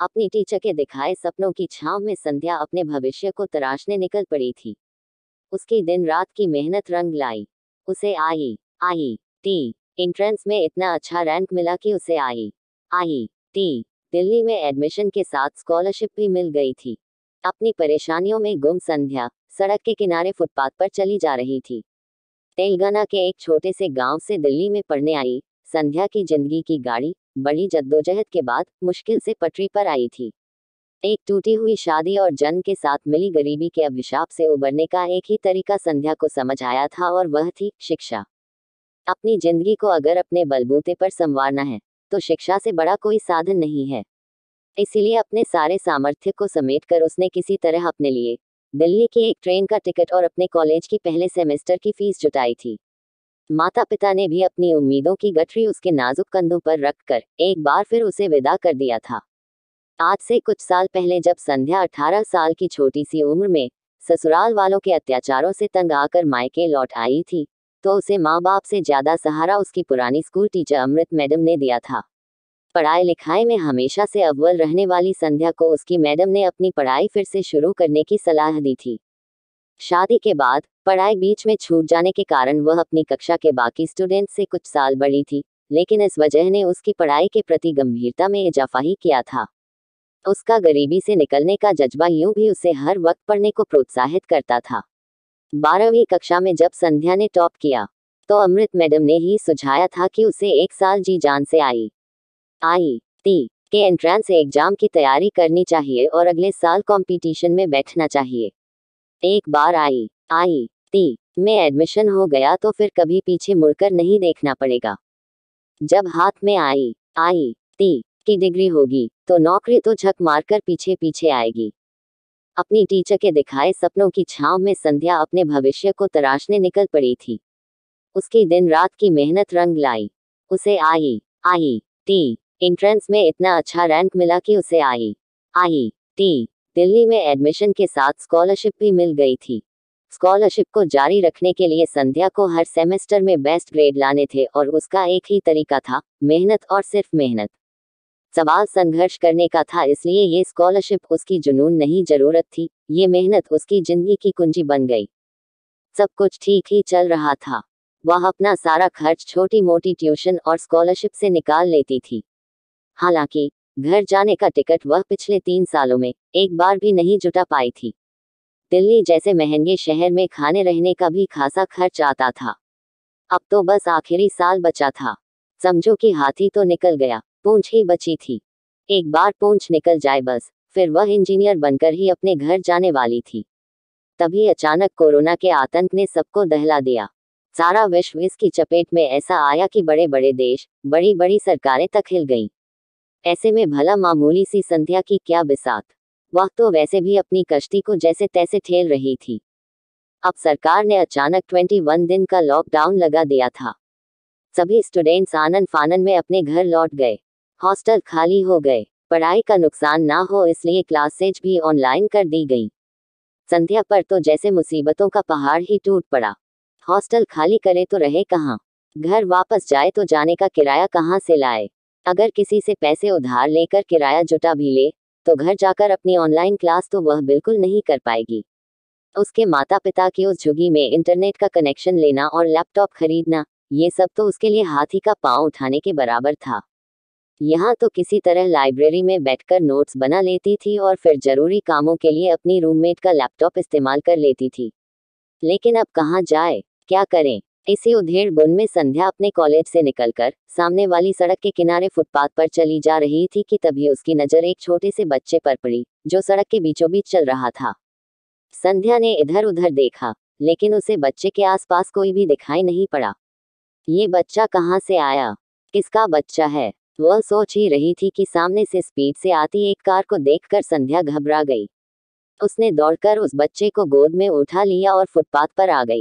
अपनी टीचर के दिखाए सपनों की छांव में संध्या अपने भविष्य को तराशने निकल पड़ी थी। उसकी दिन रात की मेहनत रंग लाई। उसे आई एंट्रेंस में इतना अच्छा रैंक मिला कि उसे आई दिल्ली में एडमिशन के साथ स्कॉलरशिप भी मिल गई थी। अपनी परेशानियों में गुम संध्या सड़क के किनारे फुटपाथ पर चली जा रही थी। तेलंगाना के एक छोटे से गांव से दिल्ली में पढ़ने आई संध्या की जिंदगी की गाड़ी बड़ी जद्दोजहद के बाद मुश्किल से पटरी पर आई थी। एक टूटी हुई शादी और जन्म के साथ मिली गरीबी के अभिशाप से उबरने का एक ही तरीका संध्या को समझ आया था और वह थी शिक्षा। अपनी जिंदगी को अगर अपने बलबूते पर संवारना है तो शिक्षा से बड़ा कोई साधन नहीं है। इसीलिए अपने सारे सामर्थ्य को समेटकर उसने किसी तरह अपने लिए दिल्ली की एक ट्रेन का टिकट और अपने कॉलेज की पहले सेमेस्टर की फीस जुटाई थी। माता पिता ने भी अपनी उम्मीदों की गठरी उसके नाजुक कंधों पर रखकर एक बार फिर उसे विदा कर दिया था। आज से कुछ साल पहले जब संध्या 18 साल की छोटी सी उम्र में ससुराल वालों के अत्याचारों से तंग आकर मायके लौट आई थी, तो उसे माँ बाप से ज्यादा सहारा उसकी पुरानी स्कूल टीचर अमृत मैडम ने दिया था। पढ़ाई लिखाई में हमेशा से अव्वल रहने वाली संध्या को उसकी मैडम ने अपनी पढ़ाई फिर से शुरू करने की सलाह दी थी। शादी के बाद पढ़ाई बीच में छूट जाने के कारण वह अपनी कक्षा के बाकी स्टूडेंट से कुछ साल बड़ी थी, लेकिन इस वजह ने उसकी पढ़ाई के प्रति गंभीरता में इजाफा ही किया था। उसका गरीबी से निकलने का जज्बा यूं भी उसे हर वक्त पढ़ने को प्रोत्साहित करता था। 12वीं कक्षा में जब संध्या ने टॉप किया तो अमृत मैडम ने ही सुझाया था कि उसे एक साल जी जान से आई के एंट्रेंस एग्जाम की तैयारी करनी चाहिए और अगले साल कंपटीशन में बैठना चाहिए। एक बार आई में एडमिशन हो गया तो फिर कभी पीछे मुड़कर नहीं देखना पड़ेगा। जब हाथ में आई की डिग्री होगी तो नौकरी तो झक मारकर पीछे पीछे आएगी। अपनी टीचर के दिखाए सपनों की छांव में संध्या अपने भविष्य को तराशने निकल पड़ी थी। उसकी दिन रात की मेहनत रंग लाई। उसे आई एंट्रेंस में इतना अच्छा रैंक मिला कि उसे आई दिल्ली में एडमिशन के साथ स्कॉलरशिप भी मिल गई थी। स्कॉलरशिप को जारी रखने के लिए संध्या को हर सेमेस्टर में बेस्ट ग्रेड लाने थे और उसका एक ही तरीका था, मेहनत और सिर्फ मेहनत। सवाल संघर्ष करने का था, इसलिए ये स्कॉलरशिप उसकी जुनून नहीं जरूरत थी, ये मेहनत उसकी जिंदगी की कुंजी बन गई। सब कुछ ठीक ही चल रहा था। वह अपना सारा खर्च छोटी मोटी ट्यूशन और स्कॉलरशिप से निकाल लेती थी। हालांकि घर जाने का टिकट वह पिछले 3 सालों में एक बार भी नहीं जुटा पाई थी। दिल्ली जैसे महंगे शहर में खाने रहने का भी खासा खर्च आता था। अब तो बस आखिरी साल बचा था। समझो कि हाथी तो निकल गया, पूंछ ही बची थी। एक बार पूंछ निकल जाए बस, फिर वह इंजीनियर बनकर ही अपने घर जाने वाली थी। तभी अचानक कोरोना के आतंक ने सबको दहला दिया। सारा विश्व इसकी चपेट में ऐसा आया कि बड़े बड़े देश, बड़ी बड़ी सरकारें तक हिल गईं। ऐसे में भला मामूली सी संध्या की क्या बिसात। वह तो वैसे भी अपनी कश्ती को जैसे तैसे ठेल रही थी। अब सरकार ने अचानक 21 दिन का लॉकडाउन लगा दिया था। सभी स्टूडेंट्स आनन फानन में अपने घर लौट गए। हॉस्टल खाली हो गए। पढ़ाई का नुकसान ना हो इसलिए क्लासेज भी ऑनलाइन कर दी गई। संध्या पर तो जैसे मुसीबतों का पहाड़ ही टूट पड़ा। हॉस्टल खाली करे तो रहे कहाँ? घर वापस जाए तो जाने का किराया कहाँ से लाए? अगर किसी से पैसे उधार लेकर किराया जुटा भी ले तो घर जाकर अपनी ऑनलाइन क्लास तो वह बिल्कुल नहीं कर पाएगी। उसके माता पिता की उस झुग्गी में इंटरनेट का कनेक्शन लेना और लैपटॉप खरीदना, ये सब तो उसके लिए हाथी का पांव उठाने के बराबर था। यहाँ तो किसी तरह लाइब्रेरी में बैठकर नोट्स बना लेती थी और फिर जरूरी कामों के लिए अपनी रूममेट का लैपटॉप इस्तेमाल कर लेती थी। लेकिन अब कहाँ जाए, क्या करें? इसी उधेड़ बुन में संध्या अपने कॉलेज से निकलकर सामने वाली सड़क के किनारे फुटपाथ पर चली जा रही थी कि तभी उसकी नजर एक छोटे से बच्चे पर पड़ी जो सड़क के बीचों बीच चल रहा था। संध्या ने इधर उधर देखा, लेकिन उसे बच्चे के आसपास कोई भी दिखाई नहीं पड़ा। ये बच्चा कहाँ से आया? किसका बच्चा है? वह सोच ही रही थी कि सामने से स्पीड से आती एक कार को देखकर संध्या घबरा गई। उसने दौड़कर उस बच्चे को गोद में उठा लिया और फुटपाथ पर आ गई।